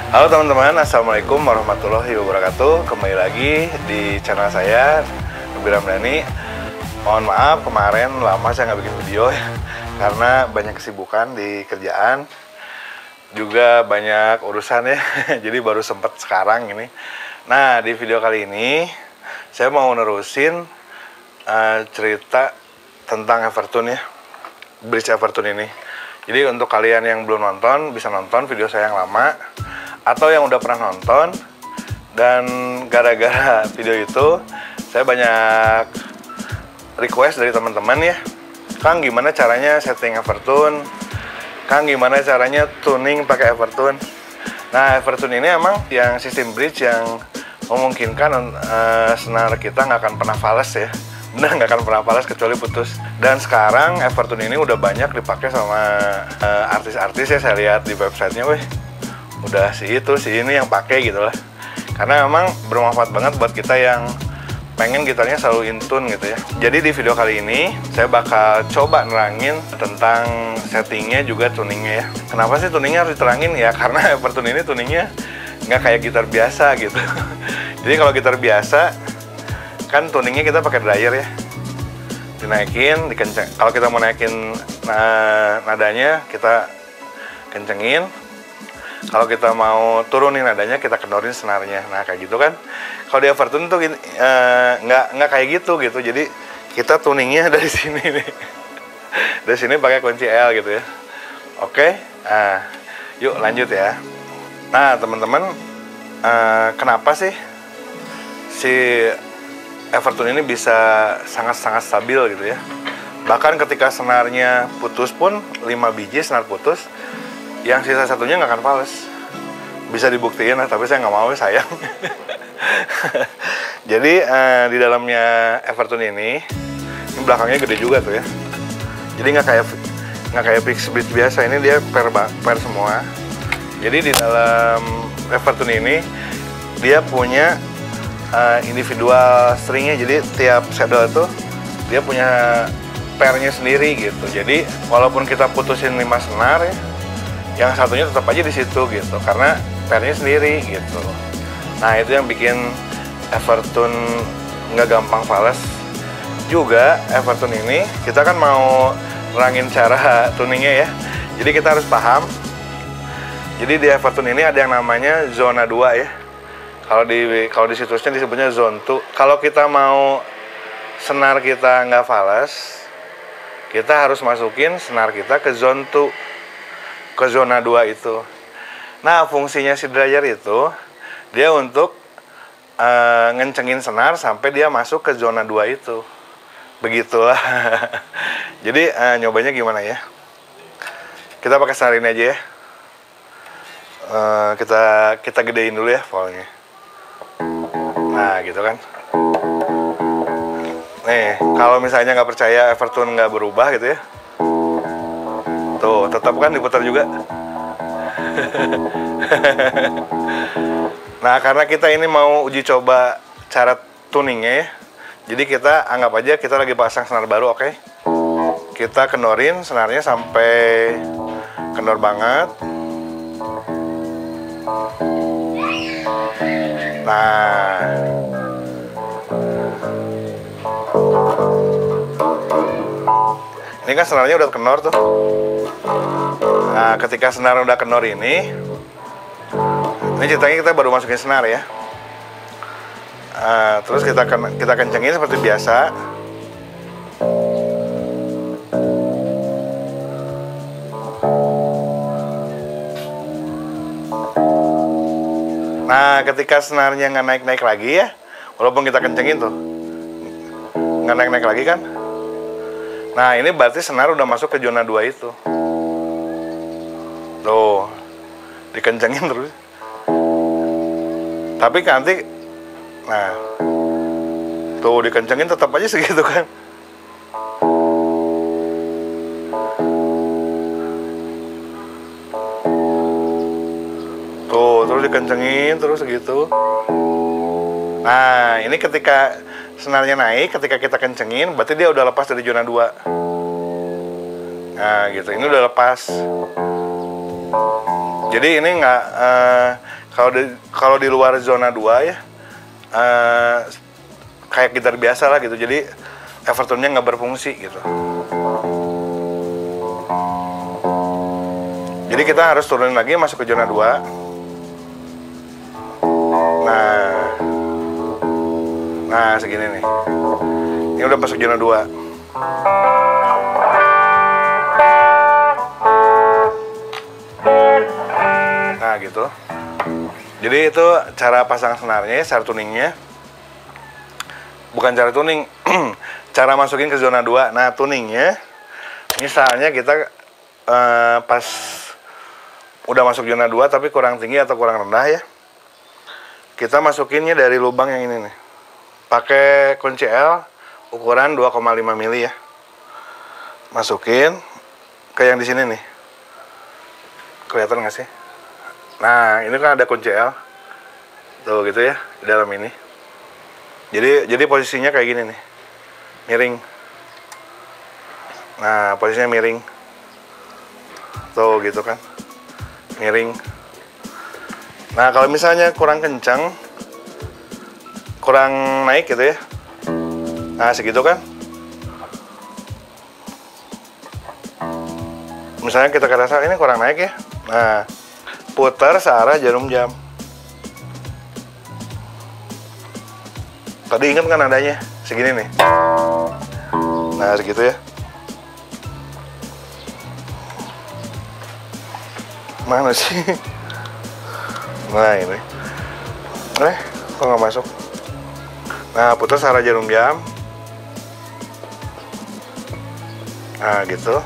Halo teman-teman, Assalamualaikum warahmatullahi wabarakatuh. Kembali lagi di channel saya, Nubi Ramdhani. Mohon maaf kemarin lama saya nggak bikin video ya, karena banyak kesibukan di kerjaan, juga banyak urusan ya. Jadi baru sempet sekarang ini. Nah, di video kali ini saya mau nerusin cerita tentang Everton ya, Bridge Everton ini. Jadi untuk kalian yang belum nonton, bisa nonton video saya yang lama, atau yang udah pernah nonton. Dan gara-gara video itu saya banyak request dari teman-teman ya, Kang gimana caranya setting Everton, Kang gimana caranya tuning pakai Everton. Nah, Everton ini emang yang sistem bridge yang memungkinkan senar kita nggak akan pernah fals ya, benar nggak akan pernah fals kecuali putus. Dan sekarang Everton ini udah banyak dipakai sama artis-artis ya, saya lihat di websitenya, weh udah si ini yang pakai gitu lah. Karena memang bermanfaat banget buat kita yang pengen gitarnya selalu in tune gitu ya. Jadi di video kali ini saya bakal coba nerangin tentang settingnya juga tuningnya ya. Kenapa sih tuningnya harus diterangin ya? Karena Everton ini tuningnya nggak kayak gitar biasa gitu. Jadi kalau gitar biasa kan tuningnya kita pakai dryer ya, dinaikin, dikenceng. Kalau kita mau naikin nadanya kita kencengin. Kalau kita mau turunin nadanya, kita kendorin senarnya. Nah, kayak gitu kan. Kalau di Everton tuh nggak kayak gitu. Jadi kita tuningnya dari sini nih. Dari sini pakai kunci L gitu ya. Oke. Nah, yuk lanjut ya. Nah, teman-teman, kenapa sih si Everton ini bisa sangat-sangat stabil gitu ya? Bahkan ketika senarnya putus pun, 5 biji senar putus, yang sisa satunya nggak akan fals. Bisa dibuktiin lah, tapi saya nggak mau, sayang. Jadi di dalamnya Everton ini belakangnya gede juga tuh ya. Jadi nggak kayak fixed bridge biasa, ini dia pair semua. Jadi di dalam Everton ini dia punya individual stringnya. Jadi tiap saddle itu dia punya pairnya sendiri gitu. Jadi walaupun kita putusin 5 senar ya, yang satunya tetap aja di situ gitu, karena pairnya sendiri gitu. Nah, itu yang bikin Everton nggak gampang fals. Juga Everton ini kita kan mau nerangin cara tuningnya ya, jadi kita harus paham. Jadi di Everton ini ada yang namanya zona 2 ya. Kalau di situsnya disebutnya zone 2. Kalau kita mau senar kita nggak fals, kita harus masukin senar kita ke zone 2, ke zona 2 itu. Nah, fungsinya si dryer itu dia untuk ngencengin senar sampai dia masuk ke zona 2 itu. Begitulah. Jadi nyobanya gimana ya? Kita pakai senar ini aja ya. Kita gedein dulu ya volnya. Nah, gitu kan. Nih, kalau misalnya nggak percaya Everton nggak berubah gitu ya, tuh, tetap kan diputar juga. Nah, karena kita ini mau uji coba cara tuningnya ya, jadi kita anggap aja kita lagi pasang senar baru, oke? Kita kendorin senarnya sampai kendor banget. Nah, ini kan senarnya udah kendor tuh. Nah, ketika senar udah kendor ini ceritanya kita baru masukin senar ya. Terus kita kencengin seperti biasa. Nah, ketika senarnya nggak naik-naik lagi ya, walaupun kita kencengin tuh nggak naik-naik lagi kan. Nah, ini berarti senar udah masuk ke zona 2 itu. Tuh, dikencengin terus. Tapi nanti, nah, tuh dikencengin tetap aja segitu kan. Tuh, terus dikencengin terus segitu. Nah, ini ketika senarnya naik, ketika kita kencengin, berarti dia udah lepas dari zona 2. Nah, gitu, ini udah lepas. Jadi ini nggak kalau di luar zona 2 ya kayak gitar biasa lah gitu. Jadi Evertune-nya nggak berfungsi gitu. Jadi kita harus turunin lagi masuk ke zona 2. Nah segini nih. Ini udah masuk zona 2. Nah gitu. Jadi itu cara pasang senarnya, cara tuningnya. Bukan cara tuning, cara masukin ke zona 2. Nah tuningnya, misalnya kita pas udah masuk zona 2 tapi kurang tinggi atau kurang rendah ya, kita masukinnya dari lubang yang ini nih. Pakai kunci L ukuran 2,5 mili ya. Masukin ke yang di sini nih. Kelihatan nggak sih? Nah, ini kan ada kunci L. Tuh gitu ya, di dalam ini. Jadi posisinya kayak gini nih. Miring. Nah, posisinya miring. Tuh gitu kan. Miring. Nah, kalau misalnya kurang kencang, kurang naik gitu ya. Nah, segitu kan. Misalnya kita rasa ini kurang naik ya. Nah, putar searah jarum jam. Tadi ingat kan nadanya? Segini nih. Nah, segitu ya. Mana sih? Nah, ini. Kok nggak masuk? Nah, putar searah jarum jam. Nah, gitu.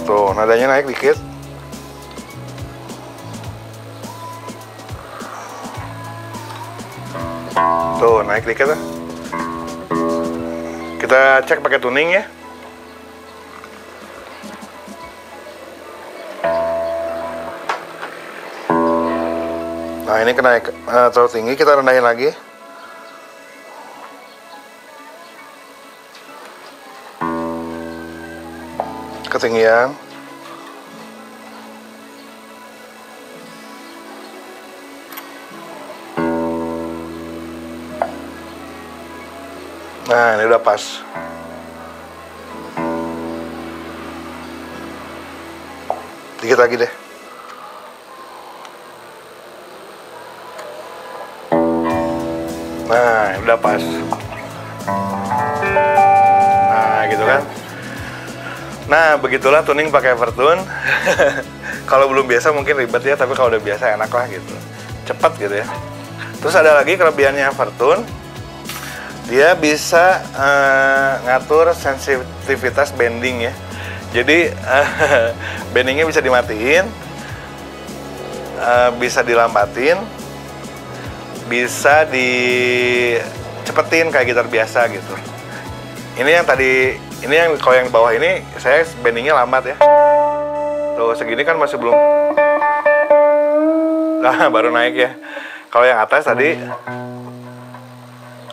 Tuh, nadanya naik dikit. Tuh, naik dikit lah. Kita cek pakai tuning ya. Nah, ini kena terlalu tinggi, kita rendahin lagi. Ketinggian. Nah, ini udah pas. Dikit lagi deh. Nah, udah pas. Nah, gitu kan. Nah, begitulah tuning pakai Evertune. Kalau belum biasa mungkin ribet ya, tapi kalau udah biasa enak lah gitu. Cepat gitu ya. Terus ada lagi kelebihannya Evertune. Dia bisa ngatur sensitivitas bending ya. Jadi bendingnya bisa dimatiin, bisa dilambatin, bisa dicepetin kayak gitar biasa gitu. Ini yang tadi, ini yang kalau yang bawah ini saya bendingnya lambat ya. Tuh segini kan masih belum. Nah, baru naik ya. Kalau yang atas tadi,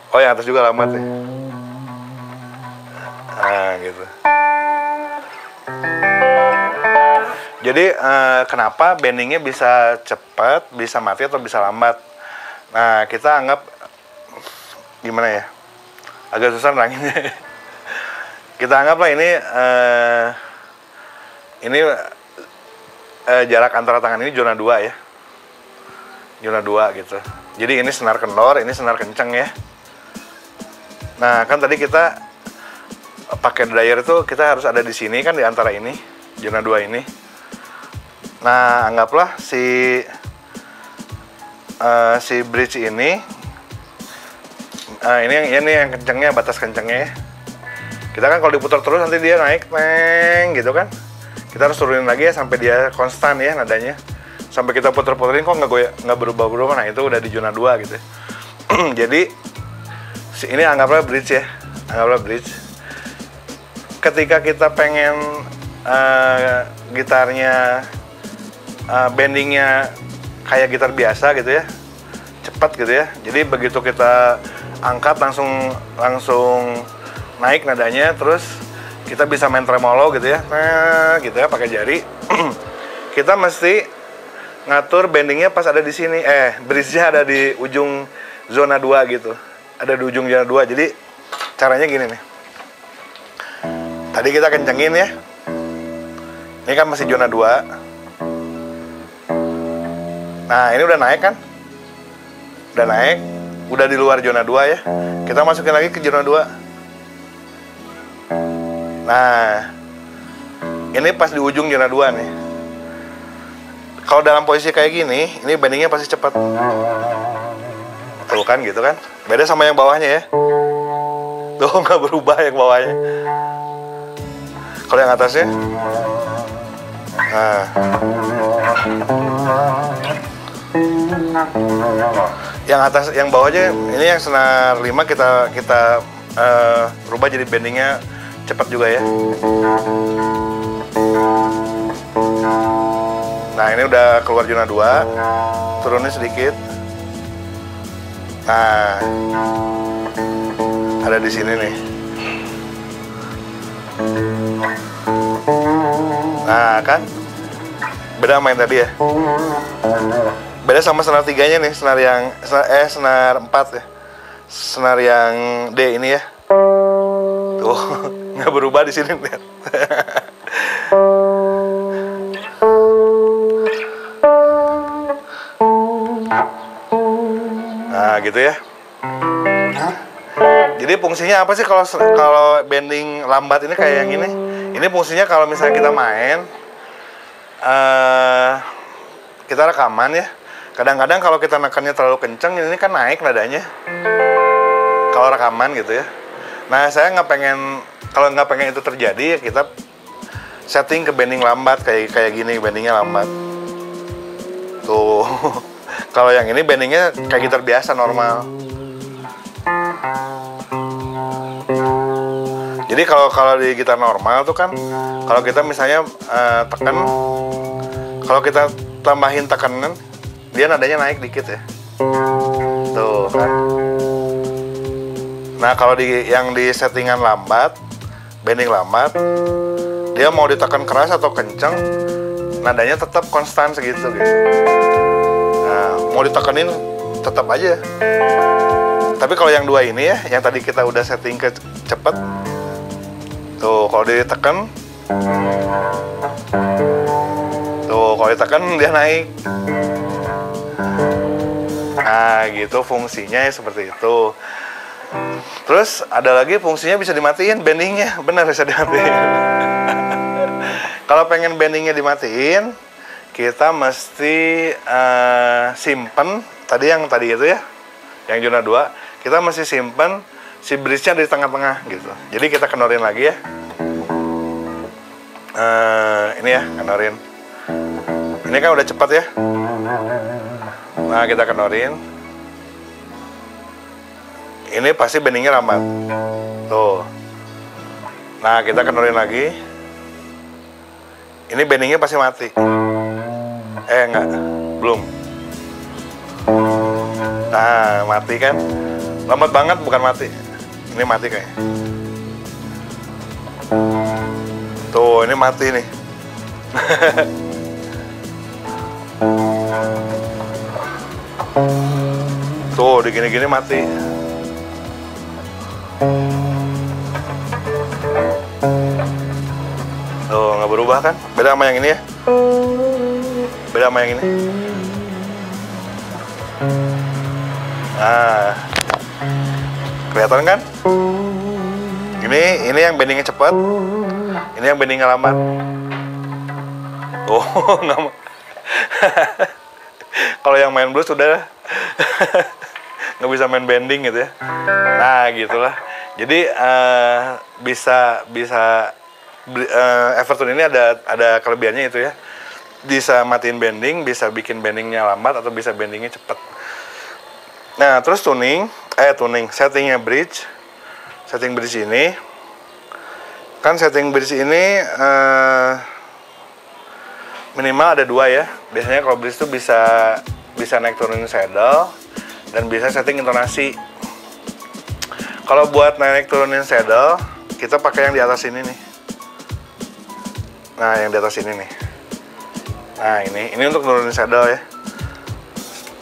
oh yang atas juga lambat ya. Nah gitu. Jadi kenapa bendingnya bisa cepat, bisa mati atau bisa lambat? Nah kita anggap gimana ya? Agak susah neranginnya. Kita anggaplah ini jarak antara tangan ini zona 2 ya. Zona 2 gitu. Jadi ini senar kendor, ini senar kenceng ya. Nah, kan tadi kita pakai dryer itu kita harus ada di sini kan, di antara ini, zona 2 ini. Nah, anggaplah si bridge ini ini yang kencengnya, batas kencengnya ya. Kita kan kalau diputar terus nanti dia naik neng gitu kan. Kita harus turunin lagi ya sampai dia konstan ya nadanya. Sampai kita puter-puterin kok nggak berubah-berubah. Nah, itu udah di zona 2 gitu ya. Jadi ini anggaplah bridge ya. Anggaplah bridge. Ketika kita pengen gitarnya bendingnya kayak gitar biasa gitu ya, cepat gitu ya. Jadi begitu kita angkat langsung naik nadanya, terus kita bisa main tremolo gitu ya, nah gitu ya pakai jari. kita mesti ngatur bendingnya pas ada di sini. Bridge-nya ada di ujung zona 2 gitu. Ada di ujung zona 2. Jadi caranya gini nih. Tadi kita kencengin ya. Ini kan masih zona 2. Nah, ini udah naik kan? Udah naik, udah di luar zona 2 ya. Kita masukin lagi ke zona 2. Nah, ini pas di ujung zona 2 nih. Kalau dalam posisi kayak gini, ini bendingnya pasti cepat. Tuh kan gitu kan. Beda sama yang bawahnya ya. Tuh nggak berubah yang bawahnya. Kalau yang atasnya, nah, yang atas, yang bawahnya ini yang senar 5 kita rubah jadi bendingnya cepat juga ya. Nah, ini udah keluar zona 2. Turunin sedikit. Nah, ada di sini nih. Nah, kan? Beda sama yang tadi ya. Beda sama senar 3-nya nih, senar 4 ya. Senar yang D ini ya. Tuh, nggak berubah di sini lihat. Nah, gitu ya. Jadi fungsinya apa sih kalau bending lambat ini kayak yang ini? Ini fungsinya kalau misalnya kita main, kita rekaman ya. Kadang-kadang kalau kita nekannya terlalu kenceng, ini kan naik nadanya. Kalau rekaman gitu ya. Nah, saya nggak pengen, kalau nggak pengen itu terjadi, kita setting ke bending lambat kayak gini, bendingnya lambat. Tuh. Kalau yang ini bendingnya kayak gitar biasa normal. Jadi kalau di gitar normal tuh kan, kalau kita misalnya tekan, kalau kita tambahin tekanan, dia nadanya naik dikit ya. Tuh kan. Nah, kalau yang di settingan lambat, bending lambat, dia mau ditekan keras atau kenceng, nadanya tetap konstan segitu gitu. Nah, mau ditekenin tetap aja. Tapi kalau yang 2 ini ya, yang tadi kita udah setting ke cepet, tuh kalau ditekan, tuh kalau ditekan dia naik. Nah, gitu fungsinya ya, seperti itu. Terus ada lagi fungsinya bisa dimatiin bendingnya, benar bisa dimatiin. Kalau pengen bendingnya dimatiin, kita mesti simpen tadi itu ya, yang zona 2, kita mesti simpen si bridge-nya di tengah-tengah gitu. Jadi kita kenorin lagi ya. Ini ya, kenorin. Ini kan udah cepat ya. Nah, kita kenorin. Ini pasti bendingnya lambat. Tuh. Nah, kita kenorin lagi. Ini bendingnya pasti mati. Enggak. Belum. Nah, mati kan? Lambat banget, bukan mati. Ini mati kayaknya. Tuh, ini mati nih. Tuh, di gini-gini mati. Tuh, nggak berubah kan? Beda sama yang ini ya. Beda sama yang ini. Nah, kelihatan kan? Ini yang bendingnya cepat. Ini yang bendingnya lambat. Oh, nggak. Kalau yang main blues udah nggak bisa main bending gitu ya. Nah, gitulah. Jadi Evertune ini ada kelebihannya itu ya. Bisa matiin bending, bisa bikin bendingnya lambat atau bisa bendingnya cepet. Nah, terus settingnya bridge. Setting bridge ini kan minimal ada 2 ya. Biasanya kalau bridge itu bisa naik turunin saddle dan bisa setting intonasi. Kalau buat naik turunin saddle, kita pakai yang di atas ini nih. Nah, yang di atas ini nih. Nah ini untuk nurunin saddle ya.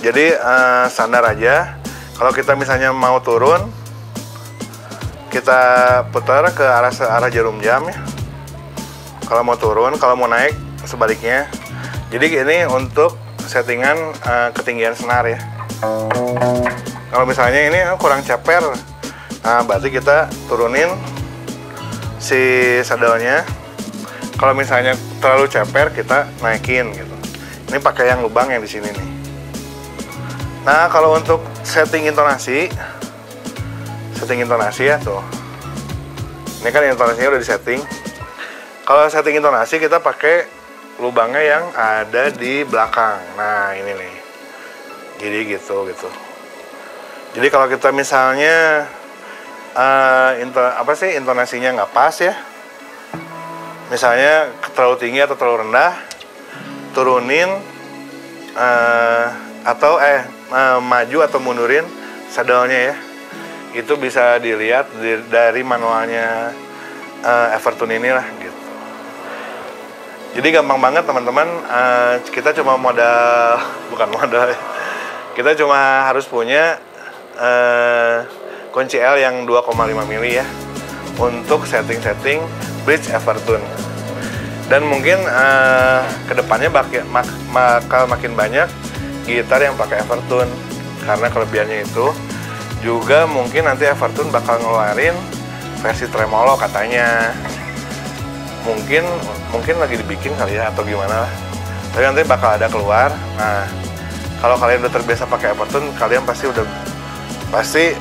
Jadi standar aja. Kalau kita misalnya mau turun, kita putar ke arah jarum jam ya. Kalau mau turun, kalau mau naik sebaliknya. Jadi ini untuk settingan ketinggian senar ya. Kalau misalnya ini kurang ceper, nah berarti kita turunin si saddle-nya. Kalau misalnya terlalu ceper, kita naikin gitu. Ini pakai yang lubang yang di sini nih. Nah, kalau untuk setting intonasi ya tuh. Ini kan intonasinya udah disetting. Kalau setting intonasi kita pakai lubangnya yang ada di belakang. Nah, ini nih. Jadi gitu. Jadi kalau kita misalnya intonasinya nggak pas ya, misalnya terlalu tinggi atau terlalu rendah, turunin maju atau mundurin saddle-nya ya. Itu bisa dilihat dari manualnya Evertune inilah gitu. Jadi gampang banget teman-teman, kita cuma bukan modal ya. Kita cuma harus punya kunci L yang 2,5 mili ya untuk setting bridge Evertune. Dan mungkin kedepannya bakal makin banyak gitar yang pakai Evertune, karena kelebihannya itu juga mungkin nanti Evertune bakal ngeluarin versi tremolo katanya. Mungkin lagi dibikin kali ya atau gimana lah. Tapi nanti bakal ada keluar. Nah, kalau kalian udah terbiasa pakai Evertune, kalian pasti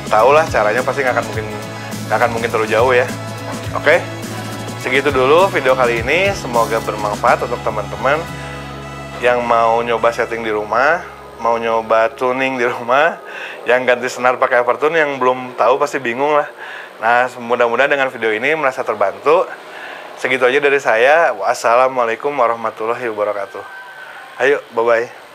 tahu lah caranya, pasti nggak akan mungkin terlalu jauh ya. Oke, segitu dulu video kali ini. Semoga bermanfaat untuk teman-teman yang mau nyoba setting di rumah, mau nyoba tuning di rumah, yang ganti senar pakai Evertune, yang belum tahu pasti bingung lah. Nah, mudah-mudahan dengan video ini merasa terbantu. Segitu aja dari saya. Wassalamualaikum warahmatullahi wabarakatuh. Ayo, bye-bye.